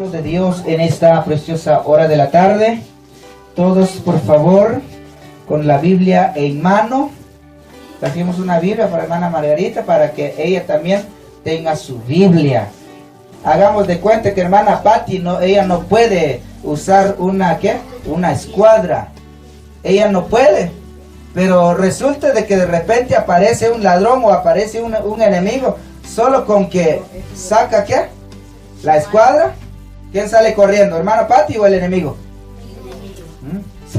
pueblo de Dios en esta preciosa hora de la tarde. Todos, por favor, con la Biblia en mano. Trajimos una Biblia para hermana Margarita para que ella también tenga su Biblia. Hagamos de cuenta que hermana Patti ella no puede usar una escuadra. Ella no puede. Pero resulta de que de repente aparece un ladrón o aparece un enemigo. Solo con que saca la escuadra. ¿Quién sale corriendo? ¿Hermana Patti o el enemigo?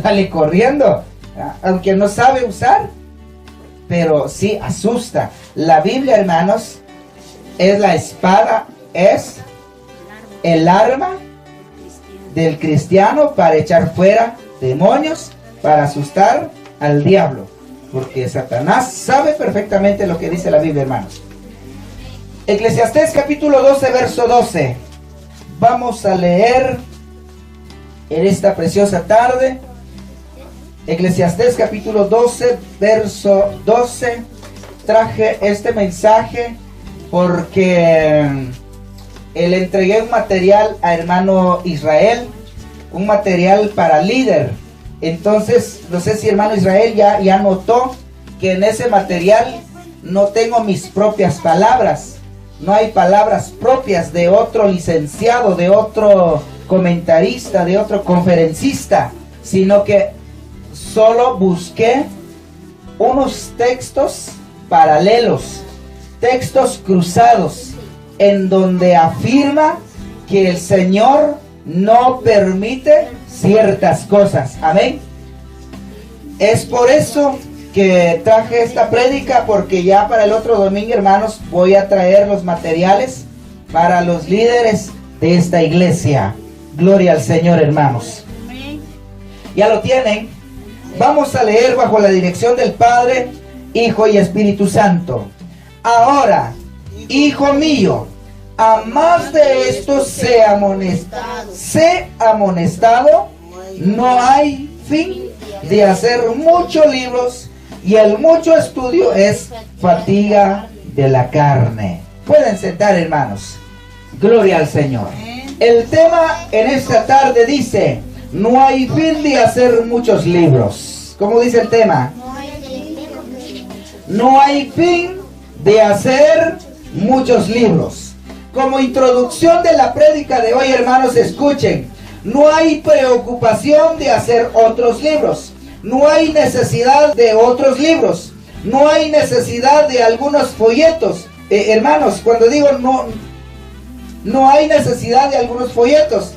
Sale corriendo. Aunque no sabe usar. Pero sí asusta. La Biblia, hermanos, es la espada, es el arma del cristiano para echar fuera demonios, para asustar al diablo. Porque Satanás sabe perfectamente lo que dice la Biblia, hermanos. Eclesiastés capítulo 12, verso 12. Vamos a leer en esta preciosa tarde. Eclesiastés capítulo 12, verso 12. Traje este mensaje porque le entregué un material a hermano Israel, un material para líder. Entonces, no sé si hermano Israel ya notó que en ese material no tengo mis propias palabras. No hay palabras propias de otro licenciado, de otro comentarista, de otro conferencista, sino que solo busqué unos textos paralelos, textos cruzados, en donde afirma que el Señor no permite ciertas cosas. Amén. Es por eso que traje esta prédica, porque ya para el otro domingo, hermanos, voy a traer los materiales para los líderes de esta iglesia. Gloria al Señor, hermanos. Ya lo tienen. Vamos a leer bajo la dirección del Padre, Hijo y Espíritu Santo. Ahora, hijo mío, a más de esto sé amonestado, no hay fin de hacer muchos libros, y el mucho estudio es fatiga de la carne. Pueden sentar, hermanos. Gloria al Señor. El tema en esta tarde dice: no hay fin de hacer muchos libros. ¿Cómo dice el tema? No hay fin de hacer muchos libros. Como introducción de la prédica de hoy, hermanos, escuchen. No hay preocupación de hacer otros libros. No hay necesidad de otros libros. No hay necesidad de algunos folletos. Hermanos, cuando digo no hay necesidad de algunos folletos,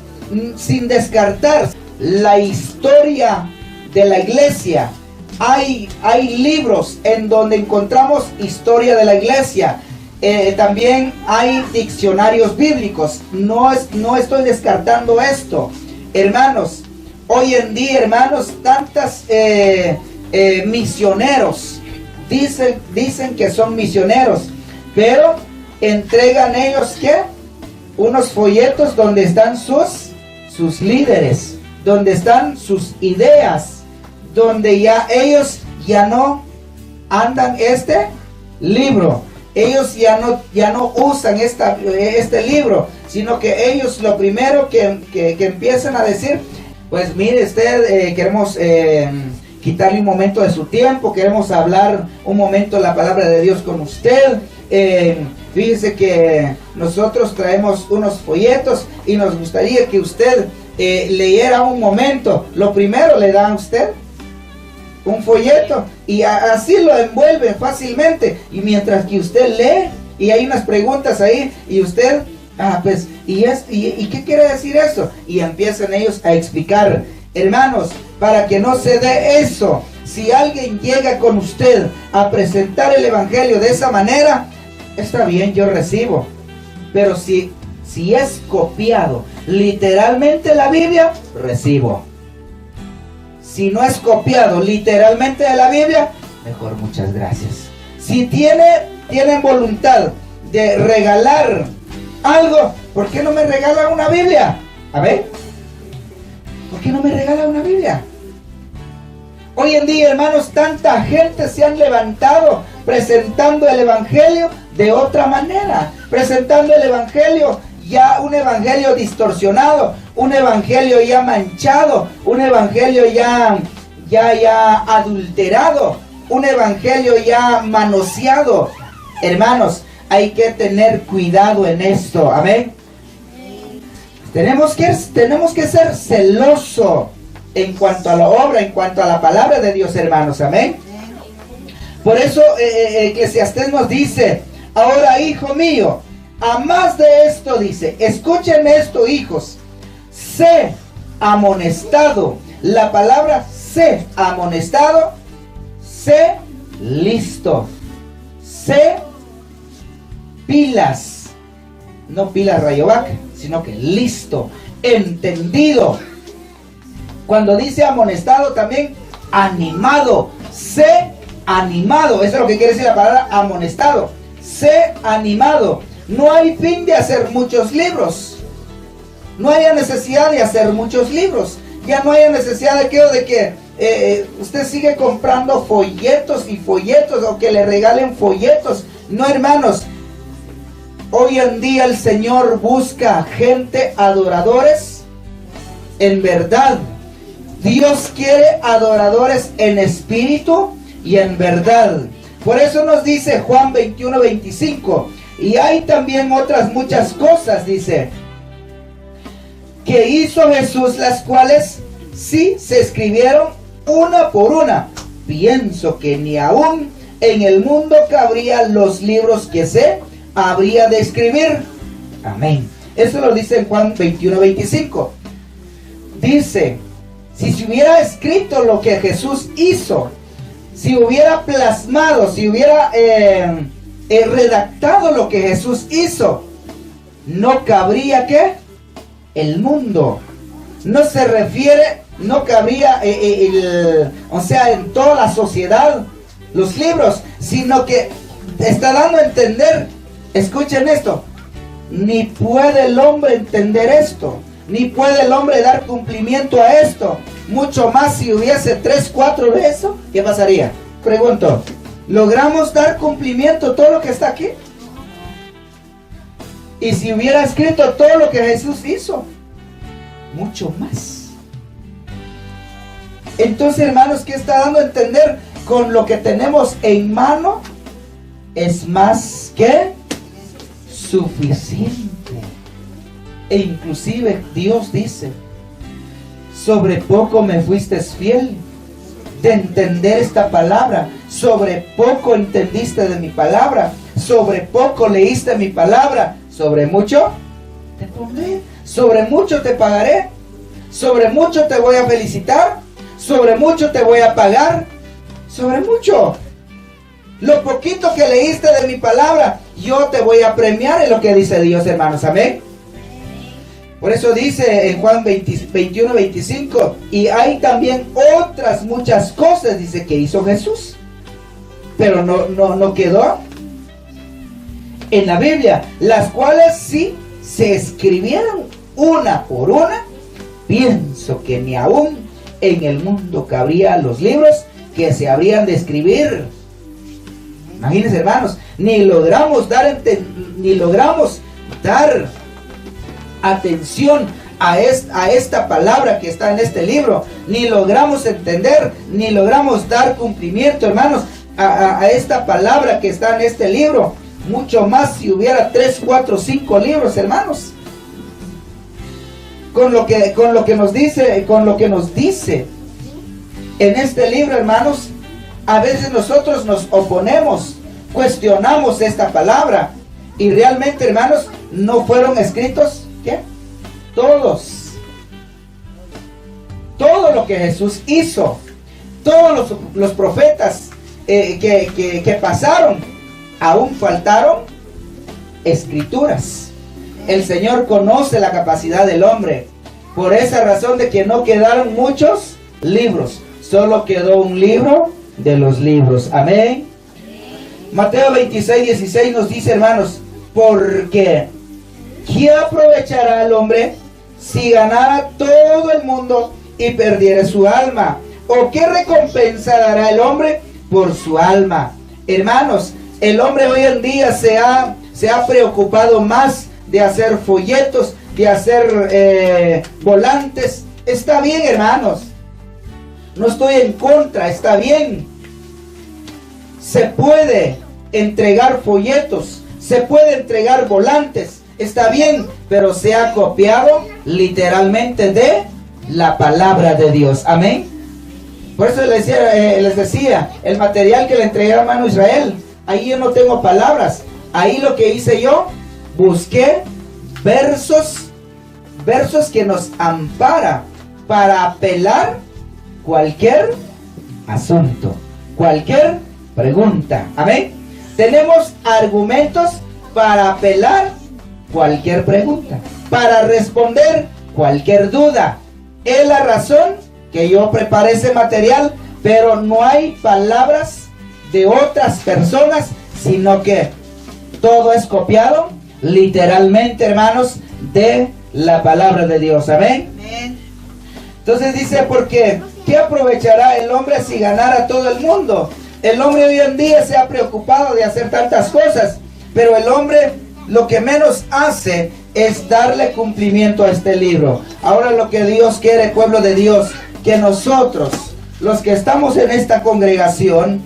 sin descartar la historia de la iglesia. Hay libros en donde encontramos historia de la iglesia. También hay diccionarios bíblicos. No estoy descartando esto. Hermanos, hoy en día, hermanos, tantas misioneros dicen que son misioneros, pero entregan ellos unos folletos donde están sus líderes, donde están sus ideas, donde ellos ya no andan este libro. Ellos ya no usan este libro, sino que ellos lo primero que empiezan a decir: pues mire usted, queremos quitarle un momento de su tiempo, queremos hablar un momento la palabra de Dios con usted. Fíjese que nosotros traemos unos folletos y nos gustaría que usted leyera un momento. Lo primero le dan a usted un folleto y así lo envuelven fácilmente, y mientras que usted lee y hay unas preguntas ahí y usted pues ¿y qué quiere decir eso? Y empiezan ellos a explicar. Hermanos, para que no se dé eso, si alguien llega con usted a presentar el evangelio de esa manera, está bien, yo recibo. Pero si es copiado literalmente la Biblia, recibo. Si no es copiado literalmente de la Biblia, mejor muchas gracias. Si tienen voluntad de regalar algo, ¿por qué no me regala una Biblia? A ver, ¿por qué no me regala una Biblia? Hoy en día, hermanos, tanta gente se han levantado presentando el evangelio de otra manera, presentando el evangelio ya un evangelio distorsionado, un evangelio ya manchado, un evangelio ya adulterado, un evangelio ya manoseado. Hermanos, hay que tener cuidado en esto, amén. Tenemos que ser celosos en cuanto a la obra, en cuanto a la palabra de Dios, hermanos, amén. Por eso Eclesiastés nos dice: ahora, hijo mío, a más de esto dice, escuchen esto, hijos, sé amonestado. La palabra sé amonestado, sé listo, sé pilas, no pilas Rayovac, sino que listo, entendido. Cuando dice amonestado, también animado, sé animado. Eso es lo que quiere decir la palabra amonestado, sé animado. No hay fin de hacer muchos libros, no hay necesidad de hacer muchos libros. Ya no hay necesidad de que usted sigue comprando folletos y folletos, o que le regalen folletos. No, hermanos. Hoy en día el Señor busca gente, adoradores en verdad. Dios quiere adoradores en espíritu y en verdad. Por eso nos dice Juan 21:25. Y hay también otras muchas cosas, dice, que hizo Jesús, las cuales sí se escribieron una por una. Pienso que ni aún en el mundo cabrían los libros que se habría de escribir. Amén. Eso lo dice en Juan 21:25. Dice, si se hubiera escrito lo que Jesús hizo, si hubiera plasmado, si hubiera redactado lo que Jesús hizo, no cabría ¿qué? El mundo. No se refiere, no cabría o sea, en toda la sociedad los libros, sino que está dando a entender. Escuchen esto: ni puede el hombre entender esto, ni puede el hombre dar cumplimiento a esto. Mucho más si hubiese 3, 4 de eso, ¿qué pasaría? Pregunto, ¿logramos dar cumplimiento a todo lo que está aquí? Y si hubiera escrito todo lo que Jesús hizo, mucho más. Entonces, hermanos, ¿qué está dando a entender? Con lo que tenemos en mano es más que suficiente. E inclusive Dios dice: sobre poco me fuiste fiel de entender esta palabra, sobre poco entendiste de mi palabra, sobre poco leíste mi palabra, sobre mucho te pondré, sobre mucho te pagaré, sobre mucho te voy a felicitar, sobre mucho te voy a pagar, sobre mucho. Lo poquito que leíste de mi palabra, yo te voy a premiar, en lo que dice Dios, hermanos, amén. Por eso dice en Juan 21:25, y hay también otras muchas cosas, dice, que hizo Jesús, pero no quedó en la Biblia, las cuales sí se escribieron una por una. Pienso que ni aún en el mundo cabría los libros que se habrían de escribir. Imagínense, hermanos, ni logramos dar atención a esta palabra que está en este libro, ni logramos entender, ni logramos dar cumplimiento, hermanos, a esta palabra que está en este libro. Mucho más si hubiera 3, 4, 5 libros, hermanos. Con lo que nos dice en este libro, hermanos, a veces nosotros nos oponemos, cuestionamos esta palabra, y realmente, hermanos, no fueron escritos, ¿qué? Todo lo que Jesús hizo, todos los profetas que pasaron, aún faltaron escrituras. El Señor conoce la capacidad del hombre. Por esa razón de que no quedaron muchos libros, solo quedó un libro de los libros. Amén. Mateo 26:16 nos dice, hermanos, porque ¿qué aprovechará el hombre si ganara todo el mundo y perdiera su alma? ¿O qué recompensa dará el hombre por su alma? Hermanos, el hombre hoy en día se ha preocupado más de hacer folletos, de hacer volantes. Está bien, hermanos. No estoy en contra, está bien. Se puede entregar folletos, se puede entregar volantes, está bien, pero se ha copiado literalmente de la palabra de Dios. Amén. Por eso les decía, el material que le entregué a hermano Israel, ahí yo no tengo palabras. Ahí lo que hice yo, busqué versos que nos ampara para apelar cualquier asunto, cualquier pregunta. Amén. Tenemos argumentos para apelar cualquier pregunta, para responder cualquier duda. Es la razón que yo preparé ese material, pero no hay palabras de otras personas, sino que todo es copiado literalmente, hermanos, de la palabra de Dios. Amén. Entonces dice, porque ¿qué aprovechará el hombre si ganara todo el mundo? El hombre hoy en día se ha preocupado de hacer tantas cosas, pero el hombre lo que menos hace es darle cumplimiento a este libro. Ahora lo que Dios quiere, pueblo de Dios, que nosotros, los que estamos en esta congregación,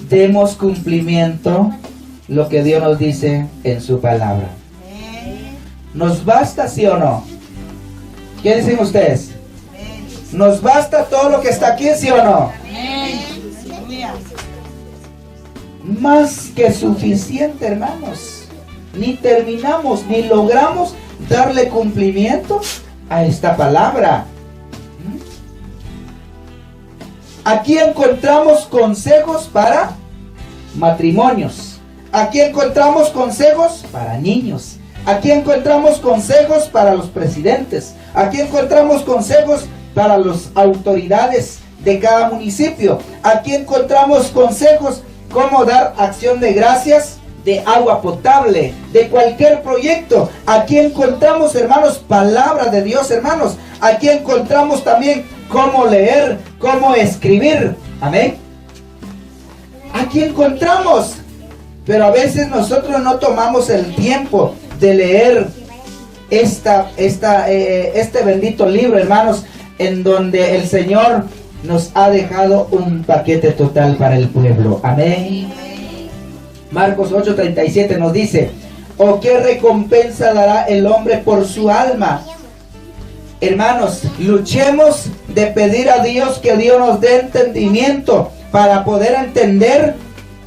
demos cumplimiento lo que Dios nos dice en su palabra. ¿Nos basta, sí o no? ¿Qué dicen ustedes? ¿Nos basta todo lo que está aquí, sí o no? Más que suficiente, hermanos. Ni terminamos, ni logramos darle cumplimiento a esta palabra. Aquí encontramos consejos para matrimonios. Aquí encontramos consejos para niños. Aquí encontramos consejos para los presidentes. Aquí encontramos consejos para las autoridades de cada municipio. Aquí encontramos consejos cómo dar acción de gracias de agua potable, de cualquier proyecto. Aquí encontramos, hermanos, palabra de Dios, hermanos. Aquí encontramos también cómo leer, cómo escribir. Amén. Aquí encontramos, pero a veces nosotros no tomamos el tiempo de leer este bendito libro, hermanos, en donde el Señor nos ha dejado un paquete total para el pueblo. Amén. Marcos 8:37 nos dice, ¿o qué recompensa dará el hombre por su alma? Hermanos, luchemos de pedir a Dios que Dios nos dé entendimiento para poder entender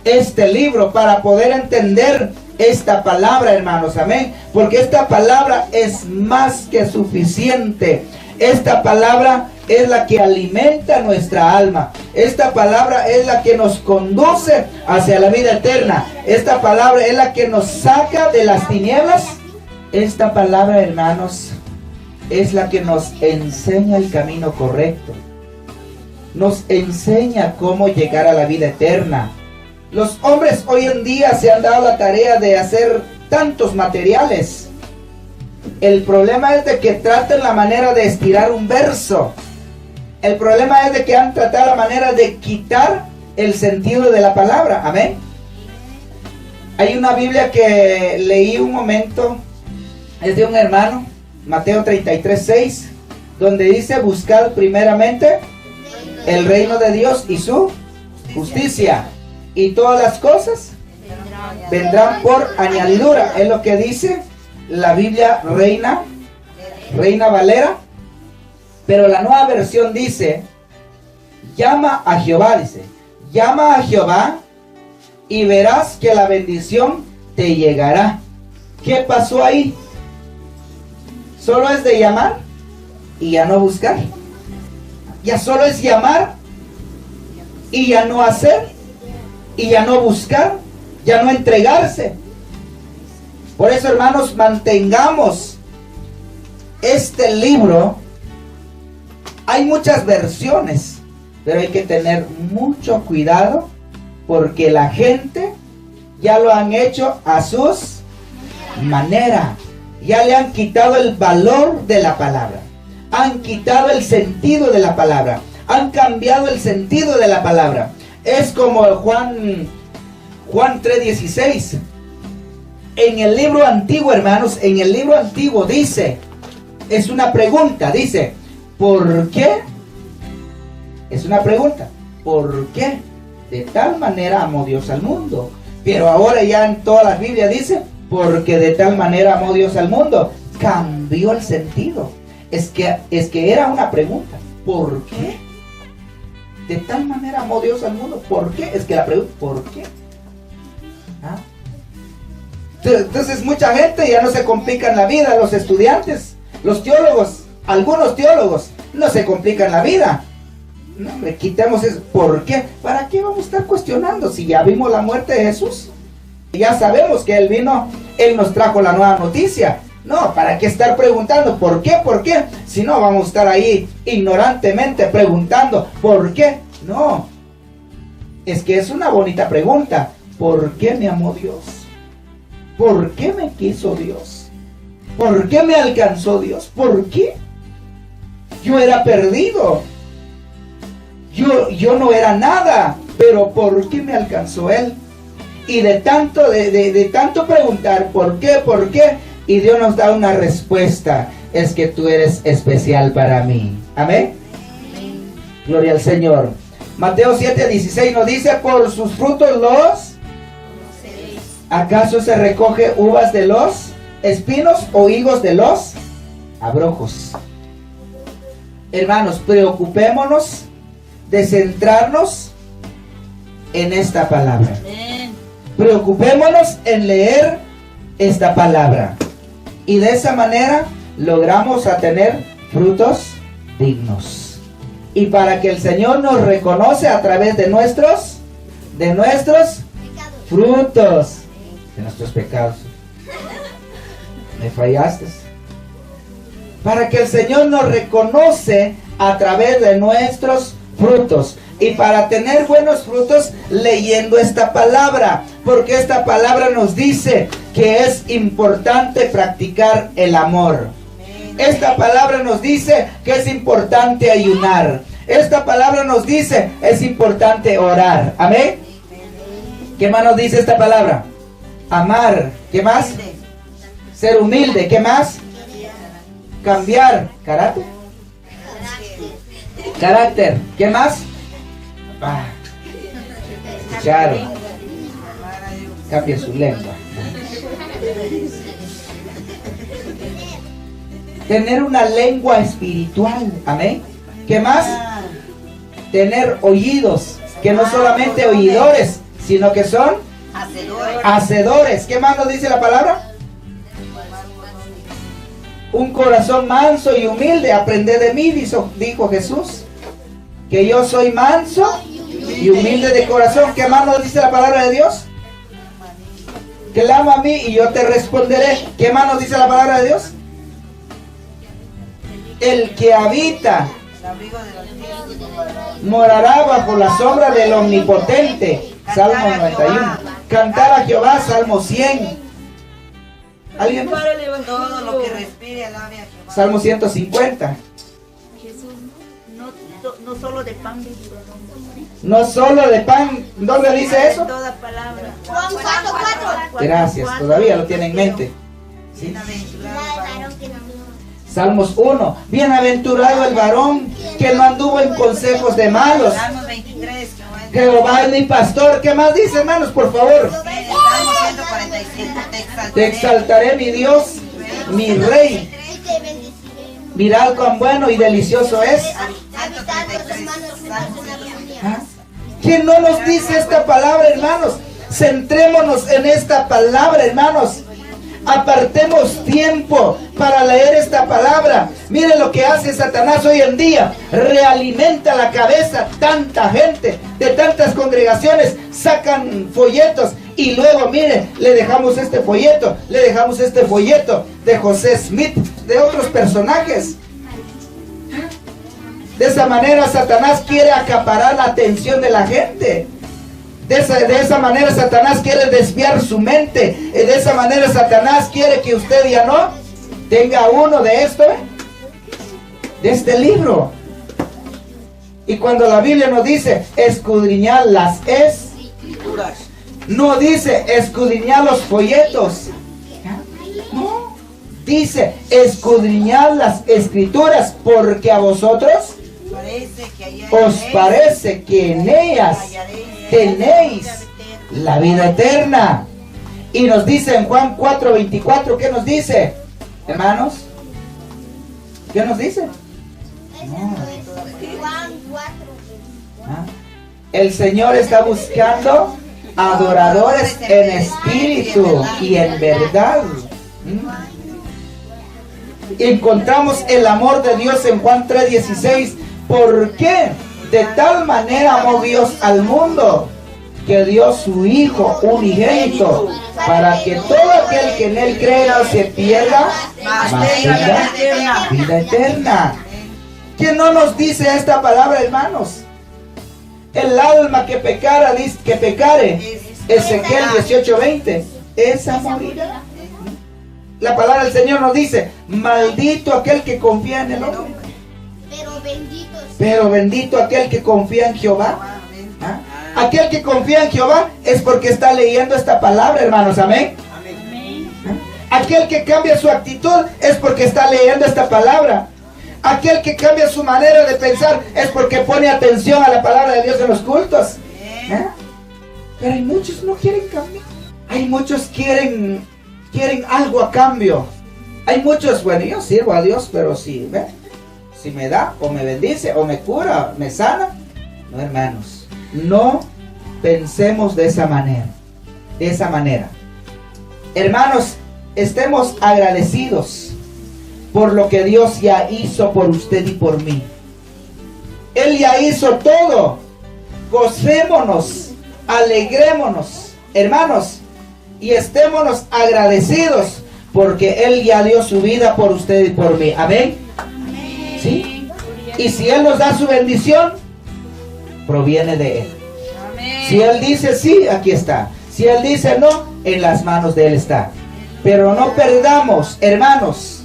este libro, para poder entender esta palabra, hermanos. Amén. Porque esta palabra es más que suficiente. Esta palabra es la que alimenta nuestra alma. Esta palabra es la que nos conduce hacia la vida eterna. Esta palabra es la que nos saca de las tinieblas. Esta palabra, hermanos, es la que nos enseña el camino correcto. Nos enseña cómo llegar a la vida eterna. Los hombres hoy en día se han dado la tarea de hacer tantos materiales. El problema es de que tratan la manera de estirar un verso. El problema es de que han tratado la manera de quitar el sentido de la palabra. Amén. Hay una Biblia que leí un momento, es de un hermano, Mateo 33:6, donde dice, buscad primeramente el reino de Dios y su justicia, y todas las cosas vendrán por añadidura. Es lo que dice la Biblia Reina Valera. Pero la nueva versión dice, llama a Jehová, dice, llama a Jehová y verás que la bendición te llegará. ¿Qué pasó ahí? Solo es de llamar y ya no buscar. Ya solo es llamar y ya no hacer, y ya no buscar, ya no entregarse. Por eso, hermanos, mantengamos este libro. Hay muchas versiones, pero hay que tener mucho cuidado porque la gente ya lo han hecho a sus maneras. Ya le han quitado el valor de la palabra. Han quitado el sentido de la palabra. Han cambiado el sentido de la palabra. Es como Juan 3:16. En el libro antiguo, hermanos, en el libro antiguo dice, es una pregunta, dice, ¿por qué? Es una pregunta, ¿por qué? De tal manera amó Dios al mundo. Pero ahora ya en toda la Biblia dice, porque de tal manera amó Dios al mundo. Cambió el sentido. Es que era una pregunta, ¿por qué? De tal manera amó Dios al mundo, ¿por qué? Es que la pregunta, ¿por qué? ¿Ah? Entonces mucha gente ya no se complican la vida, los estudiantes, los teólogos, algunos teólogos no se complican la vida. No, hombre, quitemos eso. ¿Por qué? ¿Para qué vamos a estar cuestionando si ya vimos la muerte de Jesús? Ya sabemos que Él vino, Él nos trajo la nueva noticia. No, ¿para qué estar preguntando? ¿Por qué? ¿Por qué? Si no, vamos a estar ahí ignorantemente preguntando ¿por qué? No, es que es una bonita pregunta. ¿Por qué me amó Dios? ¿Por qué me quiso Dios? ¿Por qué me alcanzó Dios? ¿Por qué? Yo era perdido. Yo no era nada, pero ¿por qué me alcanzó Él? Y de tanto preguntar ¿por qué? ¿Por qué? Y Dios nos da una respuesta. Es que tú eres especial para mí. Amén. Gloria al Señor. Mateo 7:16 nos dice, por sus frutos los... ¿Acaso se recoge uvas de los espinos o higos de los abrojos? Hermanos, preocupémonos de centrarnos en esta palabra. Preocupémonos en leer esta palabra. Y de esa manera logramos a tener frutos dignos. Y para que el Señor nos reconoce a través de nuestros frutos. De nuestros pecados. Me fallaste. Para que el Señor nos reconoce a través de nuestros frutos. Y para tener buenos frutos leyendo esta palabra. Porque esta palabra nos dice que es importante practicar el amor. Esta palabra nos dice que es importante ayunar. Esta palabra nos dice es importante orar. Amén. ¿Qué más nos dice esta palabra? Amar. ¿Qué más? Ser humilde. ¿Qué más? Cambiar. ¿Carácter? Carácter. ¿Qué más? Claro. Cambia su lengua. Tener una lengua espiritual. Amén. ¿Qué más? Tener oídos. Que no solamente oidores, sino que son hacedores. ¿Qué más nos dice la palabra? Un corazón manso y humilde. Aprended de mí, dijo Jesús, que yo soy manso y humilde de corazón. ¿Qué más nos dice la palabra de Dios? Clama a mí y yo te responderé. ¿Qué más nos dice la palabra de Dios? El que habita morará bajo la sombra del Omnipotente. Salmo 91. Cantar a Jehová, Salmo 100. ¿Alguien más? Todo lo que respire, alabe a Jehová. Salmo 150. Jesús, no solo de pan vivirá. No solo de pan. ¿Dónde dice eso? Toda palabra. Juan 4:4. Gracias, todavía lo tiene en mente. ¿Sí? Bienaventurado el varón. Salmos 1. Bienaventurado el varón que no anduvo en consejos de malos. Salmos 23. Jehová es mi pastor. ¿Qué más dice, hermanos, por favor? Salmo 145. Te exaltaré, mi Dios, mi Rey. Mirad cuán bueno y delicioso es. ¿Ah? ¿Quién no nos dice esta palabra, hermanos? Centrémonos en esta palabra, hermanos. Apartemos tiempo para leer esta palabra. Miren lo que hace Satanás hoy en día. Realimenta la cabeza tanta gente de tantas congregaciones. Sacan folletos y luego, miren, le dejamos este folleto, le dejamos este folleto de José Smith, de otros personajes. De esa manera Satanás quiere acaparar la atención de la gente. De esa manera Satanás quiere desviar su mente. De esa manera Satanás quiere que usted ya no tenga uno de esto, de este libro. Y cuando la Biblia nos dice escudriñar las escrituras, no dice escudriñar los folletos. dice, escudriñad las escrituras, porque a vosotros os parece que en ellas tenéis la vida eterna. Y nos dice en Juan 4:24, ¿qué nos dice, hermanos? ¿Qué nos dice? El Señor está buscando adoradores en espíritu y en verdad. Encontramos el amor de Dios en Juan 3:16. ¿Por qué? De tal manera amó Dios al mundo, que dio su Hijo unigénito, para que todo aquel que en Él cree no se pierda, mas tenga vida eterna. ¿Quién no nos dice esta palabra, hermanos? El alma que pecare, Ezequiel 18:20, esa morirá. La palabra del Señor nos dice, maldito aquel que confía en el hombre, pero bendito aquel que confía en Jehová. ¿Ah? Aquel que confía en Jehová es porque está leyendo esta palabra, hermanos, amén. ¿Ah? Aquel que cambia su actitud es porque está leyendo esta palabra. Aquel que cambia su manera de pensar es porque pone atención a la palabra de Dios en los cultos. ¿Eh? Pero hay muchos no quieren cambiar. Hay muchos quieren algo a cambio. Hay muchos, bueno, yo sirvo a Dios, pero si me da, o me bendice, o me cura, me sana. No, hermanos, no pensemos de esa manera. De esa manera. Hermanos, estemos agradecidos por lo que Dios ya hizo por usted y por mí. Él ya hizo todo. Gocémonos, alegrémonos, hermanos, y estémonos agradecidos porque Él ya dio su vida por usted y por mí. Amén. ¿Sí? Y si Él nos da su bendición, proviene de Él. Si Él dice sí, aquí está. Si Él dice no, en las manos de Él está. Pero no perdamos, hermanos,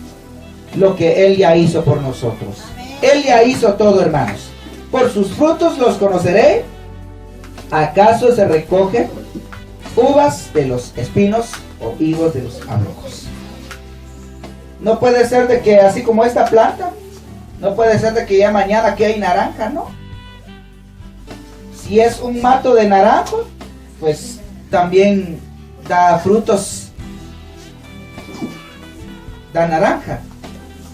lo que Él ya hizo por nosotros. Él ya hizo todo, hermanos. Por sus frutos los conoceré. ¿Acaso se recogen uvas de los espinos o higos de los abrojos? No puede ser de que así como esta planta, no puede ser de que ya mañana aquí hay naranja, ¿no? Si es un mato de naranjo, pues también da frutos, da naranja,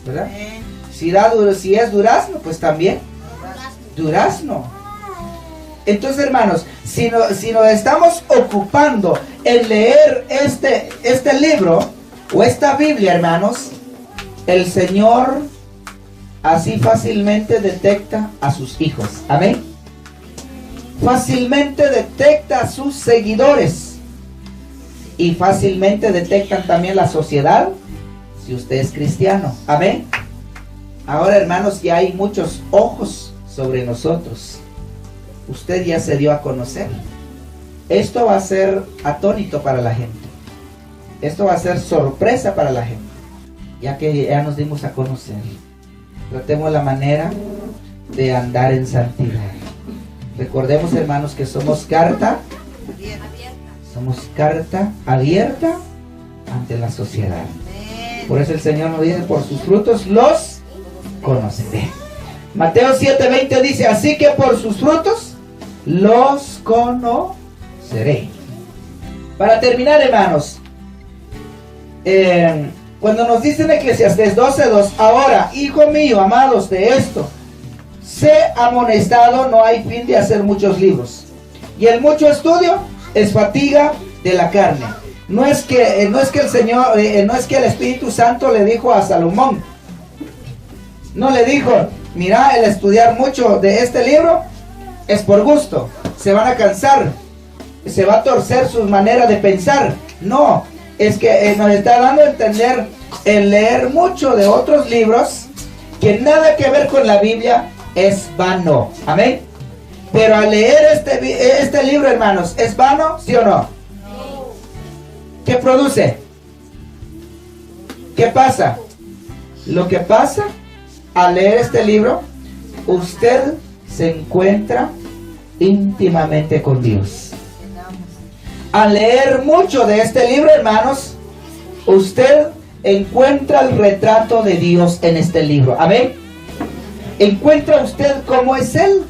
¿verdad? Si es durazno, pues también durazno. Entonces, hermanos, si nos estamos ocupando en leer este libro o esta Biblia, hermanos, el Señor así fácilmente detecta a sus hijos. Amén. Fácilmente detecta a sus seguidores y fácilmente detectan también la sociedad si usted es cristiano. Amén. Ahora, hermanos, ya hay muchos ojos sobre nosotros. Usted ya se dio a conocer. Esto va a ser atónito para la gente. Esto va a ser sorpresa para la gente, ya que ya nos dimos a conocer. Tratemos la manera de andar en santidad. Recordemos, hermanos, que somos carta abierta ante la sociedad. Por eso el Señor nos dice, por sus frutos los conoceré. Mateo 7:20 dice, así que por sus frutos los conoceré. Para terminar, hermanos, cuando nos dice en Eclesiastés 12:2, ahora, hijo mío, amados de esto, sé amonestado, no hay fin de hacer muchos libros, y el mucho estudio es fatiga de la carne. No es que el Señor, no es que el Espíritu Santo le dijo a Salomón, no le dijo, mira, el estudiar mucho de este libro es por gusto, se van a cansar, se va a torcer su manera de pensar. No, es que nos está dando a entender el leer mucho de otros libros que nada que ver con la Biblia es vano. Amén. Pero al leer este libro, hermanos, ¿es vano? ¿Sí o no? ¿Qué produce? ¿Qué pasa? Lo que pasa al leer este libro, usted se encuentra íntimamente con Dios. Al leer mucho de este libro, hermanos, usted encuentra el retrato de Dios en este libro. Amén. Encuentra usted cómo es Él,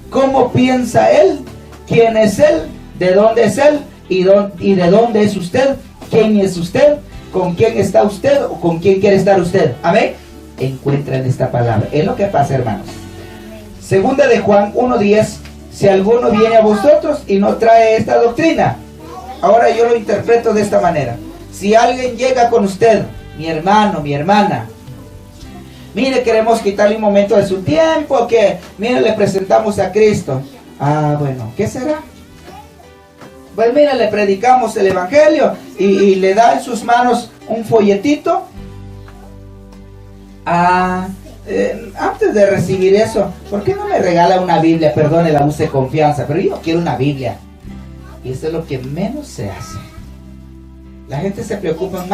cómo piensa Él, quién es Él, de dónde es Él y de dónde es usted, quién es usted, con quién está usted o con quién quiere estar usted. Amén. Encuentra en esta palabra. Es lo que pasa, hermanos. Segunda de Juan 1:10. Si alguno viene a vosotros y no trae esta doctrina. Ahora yo lo interpreto de esta manera. Si alguien llega con usted, mi hermano, mi hermana, mire, queremos quitarle un momento de su tiempo, que mire, le presentamos a Cristo. Ah, bueno, ¿qué será? Pues mire, le predicamos el evangelio y le da en sus manos un folletito. Antes de recibir eso, ¿por qué no me regala una Biblia? Perdone el abuso de confianza, pero yo quiero una Biblia. Y eso es lo que menos se hace. La gente se preocupa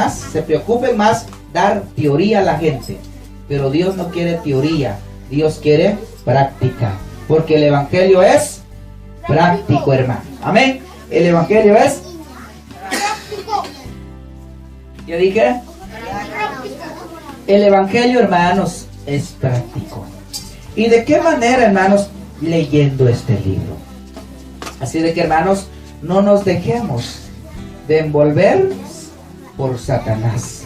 más dar teoría a la gente. Pero Dios no quiere teoría, Dios quiere práctica. Porque el evangelio es práctico, hermano. Amén. El evangelio es práctico. ¿Ya dije? El evangelio, hermanos, es práctico. ¿Y de qué manera, hermanos? Leyendo este libro. Así de que, hermanos, no nos dejemos de envolver por Satanás.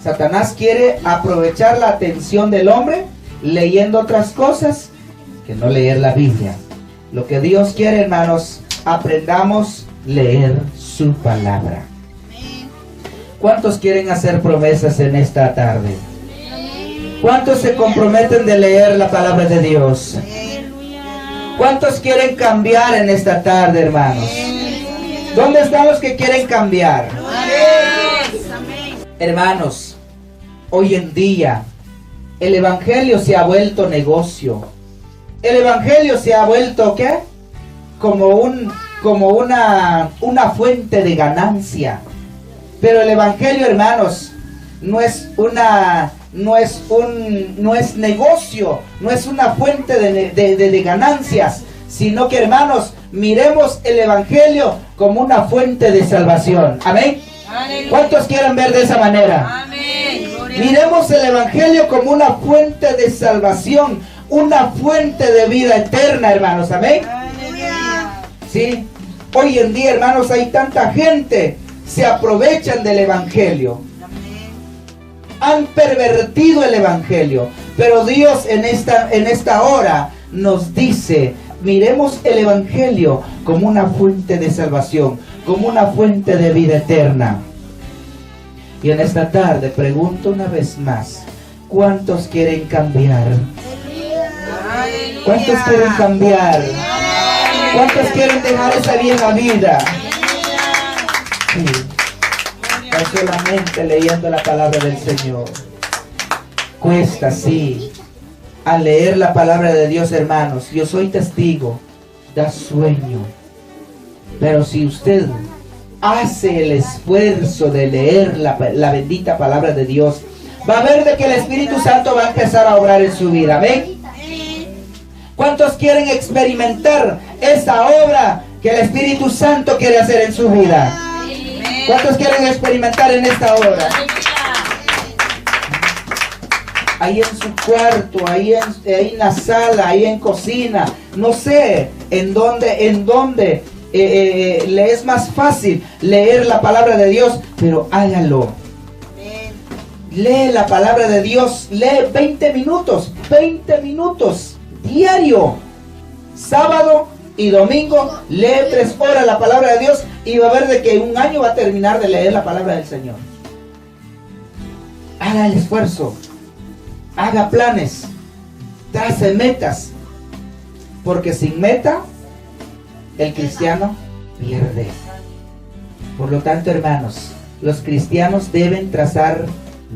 Satanás quiere aprovechar la atención del hombre leyendo otras cosas que no leer la Biblia. Lo que Dios quiere, hermanos, aprendamos a leer su palabra. ¿Cuántos quieren hacer promesas en esta tarde? ¿Cuántos se comprometen de leer la palabra de Dios? ¿Cuántos quieren cambiar en esta tarde, hermanos? ¿Dónde están los que quieren cambiar? Hermanos, hoy en día el evangelio se ha vuelto negocio. El evangelio se ha vuelto, ¿qué? Como una fuente de ganancia. Pero el evangelio, hermanos, no es negocio, no es una fuente de ganancias, sino que, hermanos, miremos el evangelio como una fuente de salvación. Amén. ¿Cuántos quieren ver de esa manera? Amén. Miremos el evangelio como una fuente de salvación, una fuente de vida eterna, hermanos. Amén. Sí. Hoy en día, hermanos, hay tanta gente, se aprovechan del evangelio. Han pervertido el evangelio, pero Dios en esta hora nos dice: miremos el evangelio como una fuente de salvación, como una fuente de vida eterna. Y en esta tarde pregunto una vez más: ¿cuántos quieren cambiar? ¿Cuántos quieren cambiar? ¿Cuántos quieren dejar esa vieja vida? Sí. No solamente leyendo la palabra del Señor. Cuesta, sí. Al leer la palabra de Dios, hermanos, yo soy testigo, da sueño. Pero si usted hace el esfuerzo de leer la bendita palabra de Dios, va a ver de que el Espíritu Santo va a empezar a obrar en su vida. ¿Ven? ¿Cuántos quieren experimentar esa obra que el Espíritu Santo quiere hacer en su vida? ¿Cuántos quieren experimentar en esta hora? Ahí en su cuarto, ahí en la sala, ahí en cocina, no sé en dónde le es más fácil leer la palabra de Dios, pero hágalo. Lee la palabra de Dios, lee 20 minutos diario, sábado y domingo, lee 3 horas la palabra de Dios y va a ver de que en un año va a terminar de leer la palabra del Señor. Haga el esfuerzo, haga planes, trace metas, porque sin meta el cristiano pierde. Por lo tanto, hermanos, los cristianos deben trazar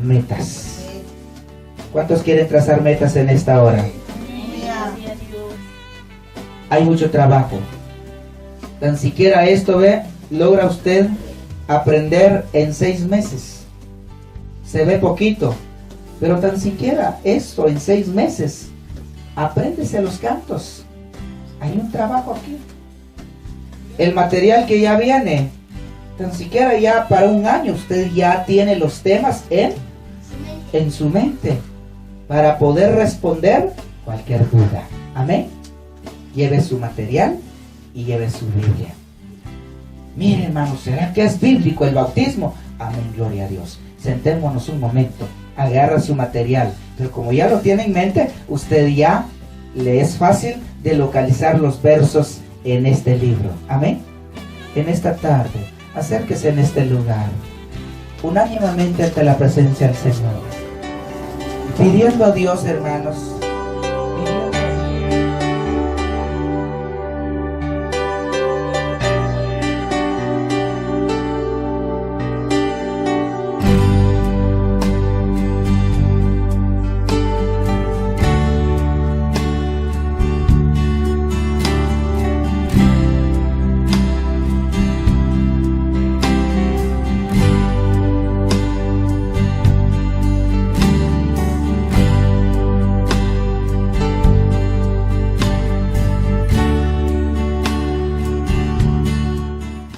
metas. ¿Cuántos quieren trazar metas en esta hora? Hay mucho trabajo. Tan siquiera esto, logra usted aprender en 6 meses. Se ve poquito, pero tan siquiera esto en 6 meses. Apréndese los cantos. Hay un trabajo aquí. El material que ya viene, tan siquiera ya para un año usted ya tiene los temas en en su mente para poder responder cualquier duda. Amén. Lleve su material y lleve su Biblia. Mire, hermanos, ¿será que es bíblico el bautismo? Amén, gloria a Dios. Sentémonos un momento, agarra su material, pero como ya lo tiene en mente, usted ya le es fácil de localizar los versos en este libro. Amén. En esta tarde, acérquese en este lugar, unánimemente ante la presencia del Señor, pidiendo a Dios, hermanos,